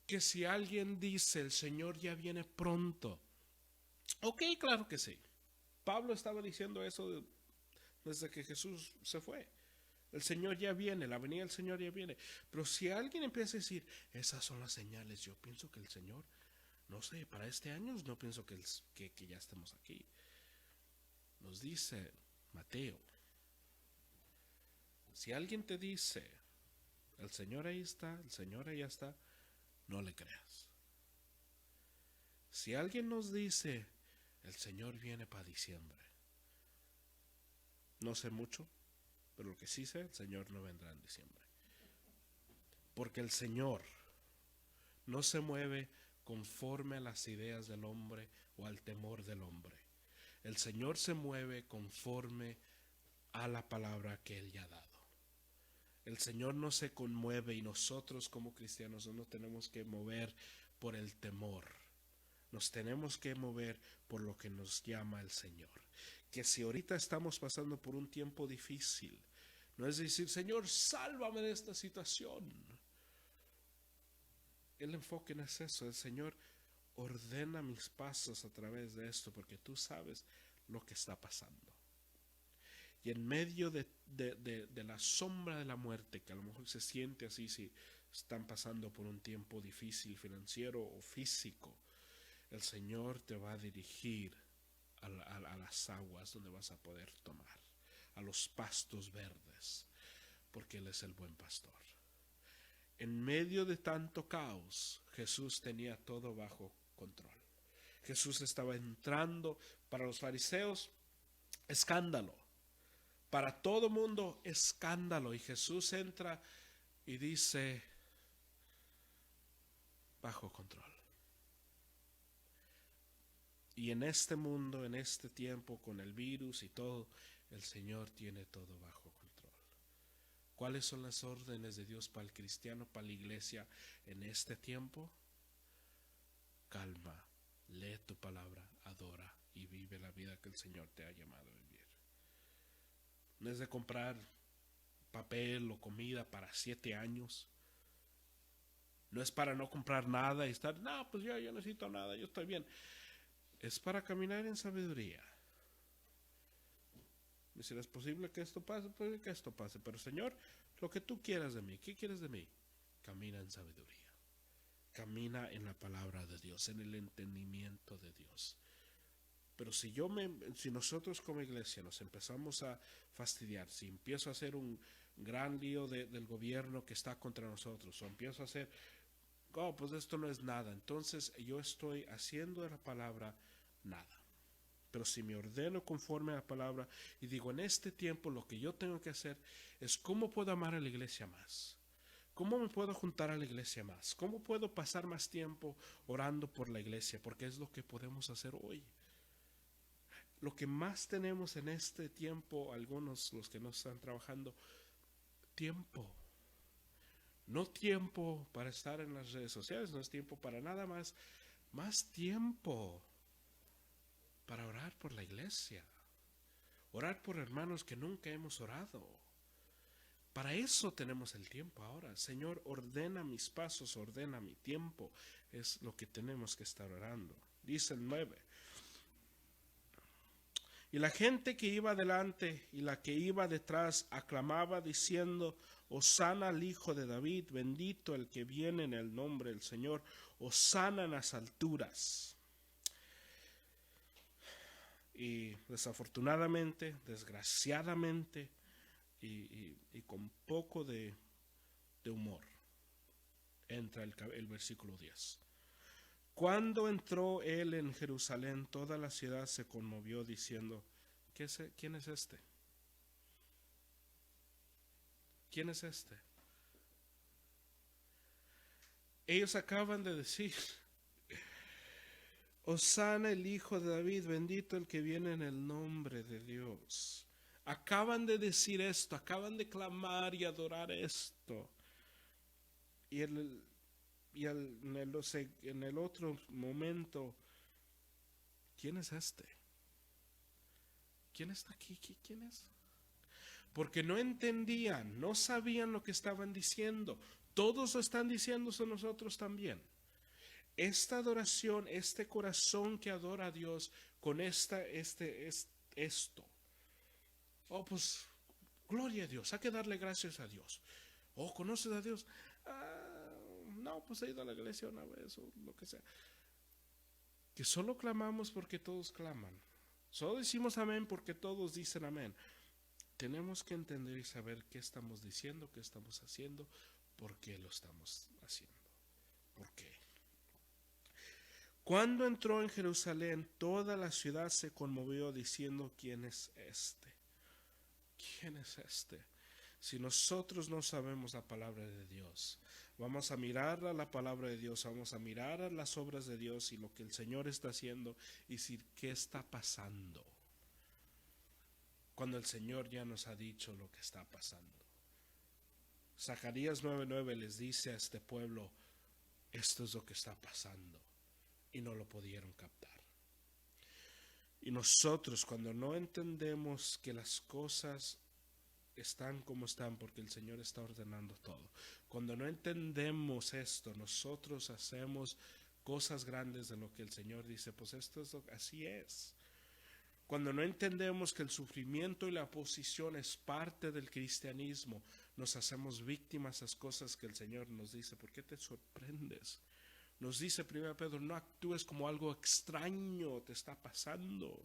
Que si alguien dice el Señor ya viene pronto, ok, claro que sí. Pablo estaba diciendo eso desde que Jesús se fue. El Señor ya viene, la venida del Señor ya viene. Pero si alguien empieza a decir, esas son las señales, yo pienso que el Señor, no sé, para este año no pienso que ya estemos aquí. Nos dice Mateo, si alguien te dice, el Señor ahí está, el Señor allá está, no le creas. Si alguien nos dice, el Señor viene para diciembre, no sé mucho, pero lo que sí sé, el Señor no vendrá en diciembre. Porque el Señor no se mueve conforme a las ideas del hombre o al temor del hombre. El Señor se mueve conforme a la palabra que Él ya ha dado. El Señor no se conmueve y nosotros como cristianos no nos tenemos que mover por el temor. Nos tenemos que mover por lo que nos llama el Señor. Que si ahorita estamos pasando por un tiempo difícil, no es decir, Señor, sálvame de esta situación. El enfoque no es eso. El Señor ordena mis pasos a través de esto porque tú sabes lo que está pasando. Y en medio de la sombra de la muerte, que a lo mejor se siente así si están pasando por un tiempo difícil financiero o físico, el Señor te va a dirigir a las aguas donde vas a poder tomar, a los pastos verdes, porque Él es el buen pastor. En medio de tanto caos, Jesús tenía todo bajo control. Jesús estaba entrando. Para los fariseos, escándalo. Para todo mundo, escándalo. Y Jesús entra y dice, bajo control. Y en este mundo, en este tiempo, con el virus y todo, el Señor tiene todo bajo control. ¿Cuáles son las órdenes de Dios para el cristiano, para la iglesia en este tiempo? Calma, lee tu palabra, adora y vive la vida que el Señor te ha llamado a vivir. No es de comprar papel o comida para 7 años. No es para no comprar nada y estar, no, pues yo no necesito nada, yo estoy bien. Es para caminar en sabiduría. Y si es posible que esto pase, pues que esto pase. Pero Señor, lo que tú quieras de mí, ¿qué quieres de mí? Camina en sabiduría. Camina en la palabra de Dios, en el entendimiento de Dios. Pero si nosotros como iglesia nos empezamos a fastidiar, si empiezo a hacer un gran lío del gobierno que está contra nosotros, o empiezo a hacer, pues esto no es nada, entonces yo estoy haciendo de la palabra nada. Pero si me ordeno conforme a la palabra y digo, en este tiempo lo que yo tengo que hacer es cómo puedo amar a la iglesia más. ¿Cómo me puedo juntar a la iglesia más? ¿Cómo puedo pasar más tiempo orando por la iglesia? Porque es lo que podemos hacer hoy. Lo que más tenemos en este tiempo, algunos los que no están trabajando, tiempo. No tiempo para estar en las redes sociales, no es tiempo para nada más. Más tiempo para orar por la iglesia. Orar por hermanos que nunca hemos orado. Para eso tenemos el tiempo ahora. Señor, ordena mis pasos, ordena mi tiempo. Es lo que tenemos que estar orando. Dice el 9. Y la gente que iba delante y la que iba detrás aclamaba diciendo, Hosana al Hijo de David, bendito el que viene en el nombre del Señor, Hosana en las alturas. Y desafortunadamente, desgraciadamente y con poco de humor, entra el versículo 10. Cuando entró él en Jerusalén, toda la ciudad se conmovió diciendo, ¿quién es este? ¿Quién es este? Ellos acaban de decir, Hosana el Hijo de David, bendito el que viene en el nombre de Dios. Acaban de decir esto, acaban de clamar y adorar esto. Y en el otro momento, ¿quién es este? ¿Quién está aquí? ¿Quién es? Porque no entendían, no sabían lo que estaban diciendo. Todos lo están diciendo, son nosotros también. Esta adoración, este corazón que adora a Dios con esto. Pues, gloria a Dios, hay que darle gracias a Dios. ¿Conoces a Dios? No, pues he ido a la iglesia una vez o lo que sea. Que solo clamamos porque todos claman. Solo decimos amén porque todos dicen amén. Tenemos que entender y saber qué estamos diciendo, qué estamos haciendo, por qué lo estamos haciendo. ¿Por qué? Cuando entró en Jerusalén, toda la ciudad se conmovió diciendo, ¿quién es este? ¿Quién es este? Si nosotros no sabemos la palabra de Dios, vamos a mirar a la palabra de Dios, vamos a mirar a las obras de Dios y lo que el Señor está haciendo y decir, ¿qué está pasando? Cuando el Señor ya nos ha dicho lo que está pasando. Zacarías 9:9 les dice a este pueblo, esto es lo que está pasando, y no lo pudieron captar. Y nosotros, cuando no entendemos que las cosas están como están porque el Señor está ordenando todo, cuando no entendemos esto, nosotros hacemos cosas grandes de lo que el Señor dice, pues esto es así es. Cuando no entendemos que el sufrimiento y la oposición es parte del cristianismo, nos hacemos víctimas a las cosas que el Señor nos dice. ¿Por qué te sorprendes? Nos dice 1 Pedro, no actúes como algo extraño te está pasando.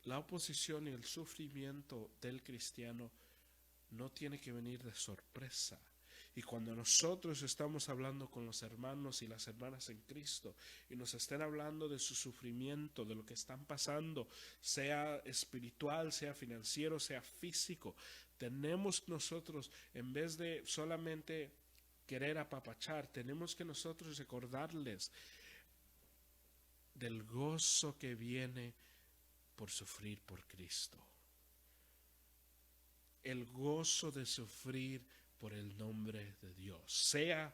La oposición y el sufrimiento del cristiano no tiene que venir de sorpresa. Y cuando nosotros estamos hablando con los hermanos y las hermanas en Cristo y nos estén hablando de su sufrimiento, de lo que están pasando, sea espiritual, sea financiero, sea físico, tenemos nosotros, en vez de solamente querer apapachar, tenemos que nosotros recordarles del gozo que viene por sufrir por Cristo. El gozo de sufrir por el nombre de Dios, sea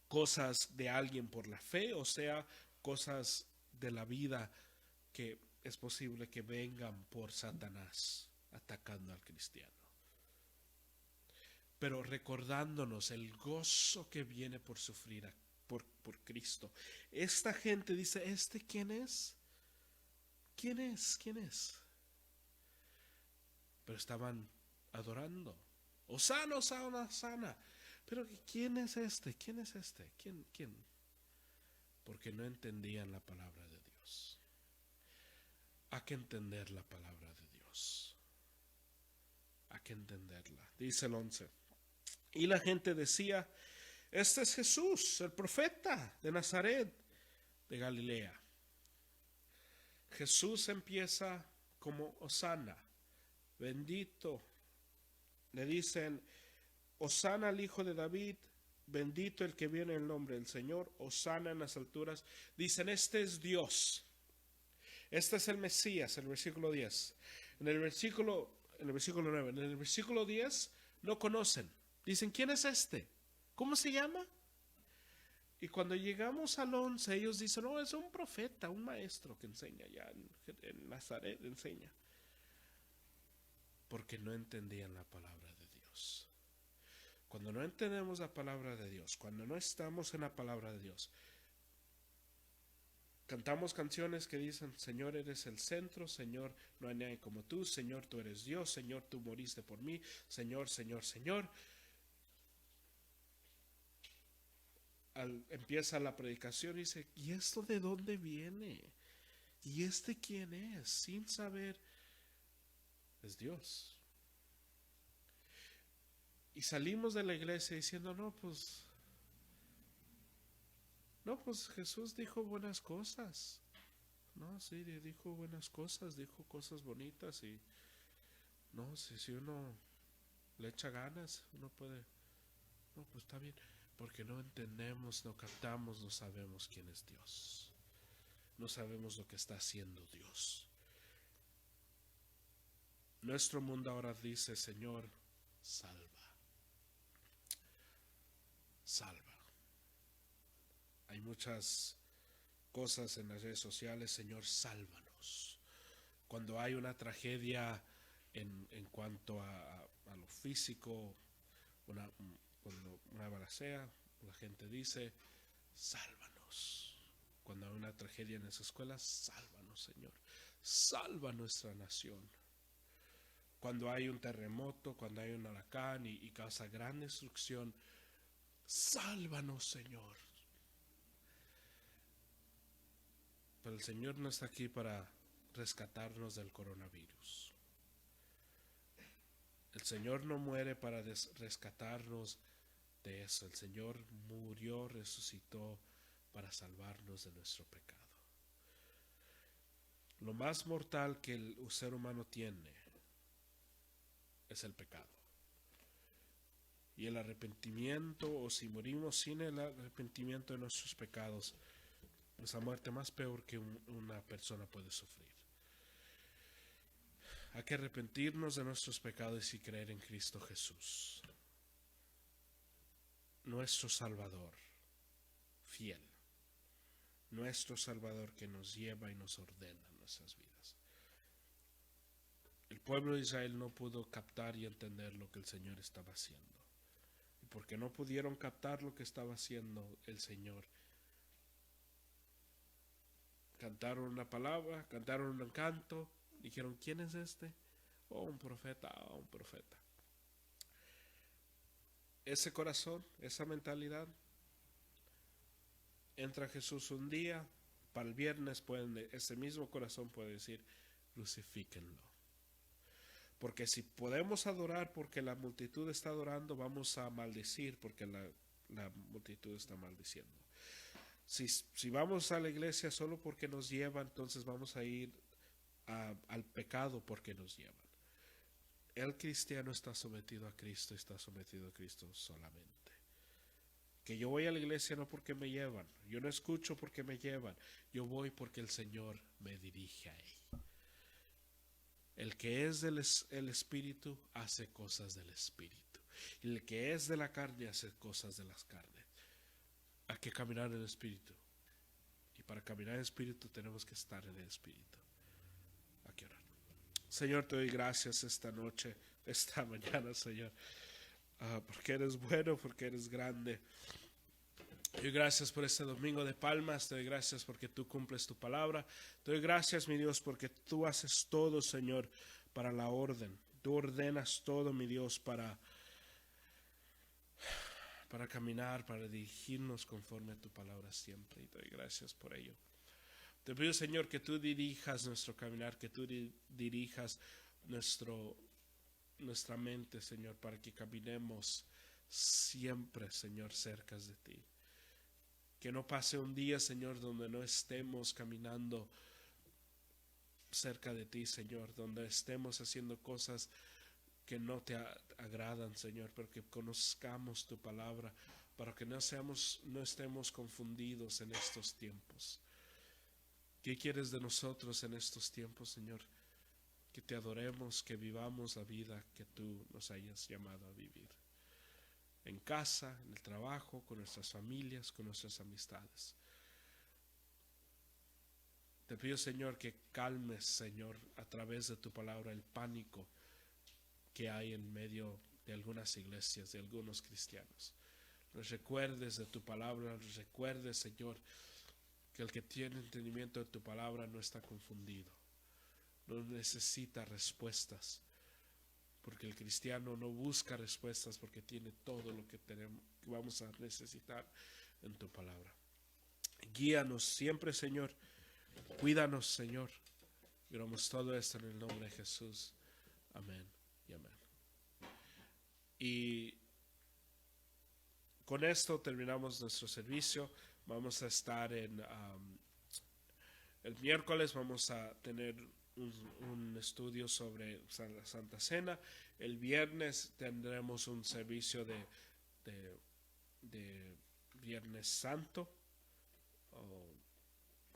cosas de alguien por la fe o sea cosas de la vida que es posible que vengan por Satanás atacando al cristiano. Pero recordándonos el gozo que viene por sufrir por Cristo. Esta gente dice, ¿este quién es? ¿Quién es? ¿Quién es? Pero estaban adorando. Hosana, Hosana, Hosana. Pero ¿quién es este? ¿Quién es este? ¿Quién? Porque no entendían la palabra de Dios. Hay que entender la palabra de Dios. Hay que entenderla. Dice el 11. Y la gente decía, este es Jesús, el profeta de Nazaret, de Galilea. Jesús empieza como Hosana, bendito. Le dicen, Hosana al hijo de David, bendito el que viene en el nombre del Señor, Hosana en las alturas. Dicen, este es Dios, este es el Mesías, el versículo 10. En el versículo 9, en el versículo 10 no conocen. Dicen, ¿quién es este? ¿Cómo se llama? Y cuando llegamos al 11, ellos dicen, no, es un profeta, un maestro que enseña ya en Nazaret, enseña. Porque no entendían la palabra de Dios. Cuando no entendemos la palabra de Dios, cuando no estamos en la palabra de Dios, cantamos canciones que dicen, Señor, eres el centro, Señor, no hay nadie como tú, Señor, tú eres Dios, Señor, tú moriste por mí, Señor, Señor, Señor. Empieza la predicación y dice, ¿y esto de dónde viene? ¿Y este quién es? Sin saber, es Dios. Y salimos de la iglesia diciendo, no, pues Jesús dijo buenas cosas. No, sí, dijo buenas cosas, dijo cosas bonitas y no, si uno le echa ganas, uno puede, no, pues está bien, porque no entendemos, no captamos, no sabemos quién es Dios. No sabemos lo que está haciendo Dios. Nuestro mundo ahora dice, Señor, salva. Salva. Hay muchas cosas en las redes sociales, Señor, sálvanos. Cuando hay una tragedia en cuanto a lo físico, cuando una balacera, la gente dice, sálvanos. Cuando hay una tragedia en esa escuela, sálvanos, Señor. Salva nuestra nación. Cuando hay un terremoto, cuando hay un huracán y causa gran destrucción, sálvanos, Señor. Pero el Señor no está aquí para rescatarnos del coronavirus. El Señor no muere para rescatarnos de eso. El Señor murió, resucitó para salvarnos de nuestro pecado. Lo más mortal que el ser humano tiene es el pecado. Y el arrepentimiento, o si morimos sin el arrepentimiento de nuestros pecados, es la muerte más peor que una persona puede sufrir. Hay que arrepentirnos de nuestros pecados y creer en Cristo Jesús, nuestro Salvador fiel, nuestro Salvador que nos lleva y nos ordena en nuestras vidas. El pueblo de Israel no pudo captar y entender lo que el Señor estaba haciendo. Y porque no pudieron captar lo que estaba haciendo el Señor, cantaron una palabra, cantaron un canto, dijeron, ¿quién es este? Oh, un profeta, oh, un profeta. Ese corazón, esa mentalidad, entra Jesús un día, para el viernes ese mismo corazón puede decir, crucifíquenlo. Porque si podemos adorar porque la multitud está adorando, vamos a maldecir porque la multitud está maldiciendo. Si vamos a la iglesia solo porque nos llevan, entonces vamos a ir al pecado porque nos llevan. El cristiano está sometido a Cristo, está sometido a Cristo solamente. Que yo voy a la iglesia no porque me llevan, yo no escucho porque me llevan, yo voy porque el Señor me dirige ahí. El que es del Espíritu hace cosas del Espíritu. Y el que es de la carne hace cosas de las carnes. Hay que caminar en el Espíritu. Y para caminar en el Espíritu tenemos que estar en el Espíritu. Hay que orar. Señor, te doy gracias esta noche, esta mañana, Señor. Porque eres bueno, porque eres grande. Te doy gracias por este domingo de palmas. Te doy gracias porque tú cumples tu palabra. Te doy gracias, mi Dios, porque tú haces todo, Señor, para la orden. Tú ordenas todo, mi Dios, para caminar, para dirigirnos conforme a tu palabra siempre. Y te doy gracias por ello. Te pido, Señor, que tú dirijas nuestro caminar, que tú dirijas nuestra mente, Señor, para que caminemos siempre, Señor, cerca de ti. Que no pase un día, Señor, donde no estemos caminando cerca de ti, Señor, donde estemos haciendo cosas que no te agradan, Señor, pero que conozcamos tu palabra, para que no estemos confundidos en estos tiempos. ¿Qué quieres de nosotros en estos tiempos, Señor? Que te adoremos, que vivamos la vida que tú nos hayas llamado a vivir. En casa, en el trabajo, con nuestras familias, con nuestras amistades. Te pido, Señor, que calmes, Señor, a través de tu palabra el pánico que hay en medio de algunas iglesias, de algunos cristianos. Los recuerdes de tu palabra, los recuerdes, Señor, que el que tiene entendimiento de tu palabra no está confundido, no necesita respuestas, porque el cristiano no busca respuestas porque tiene todo lo que vamos a necesitar en tu palabra. Guíanos siempre, Señor, cuídanos, Señor. Oramos todo esto en el nombre de Jesús. Amén y amén. Y con esto terminamos nuestro servicio. Vamos a estar el miércoles vamos a tener un estudio sobre la Santa Cena. El viernes tendremos un servicio de Viernes Santo.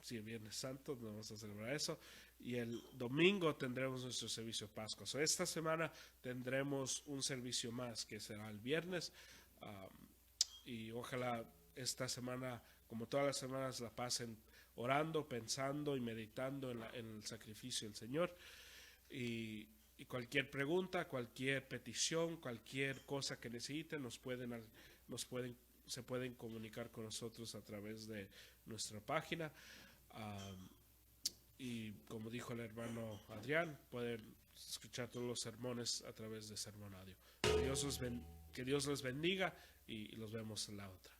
Sí, el Viernes Santo, vamos a celebrar eso. Y el domingo tendremos nuestro servicio de Pascua. Esta semana tendremos un servicio más, que será el viernes. Y ojalá esta semana, como todas las semanas, la pasen orando, pensando y meditando en el sacrificio del Señor. Y cualquier pregunta, cualquier petición, cualquier cosa que necesiten, se pueden comunicar con nosotros a través de nuestra página. Y como dijo el hermano Adrián, pueden escuchar todos los sermones a través de Sermonadio. Que Dios los bendiga y los vemos en la otra.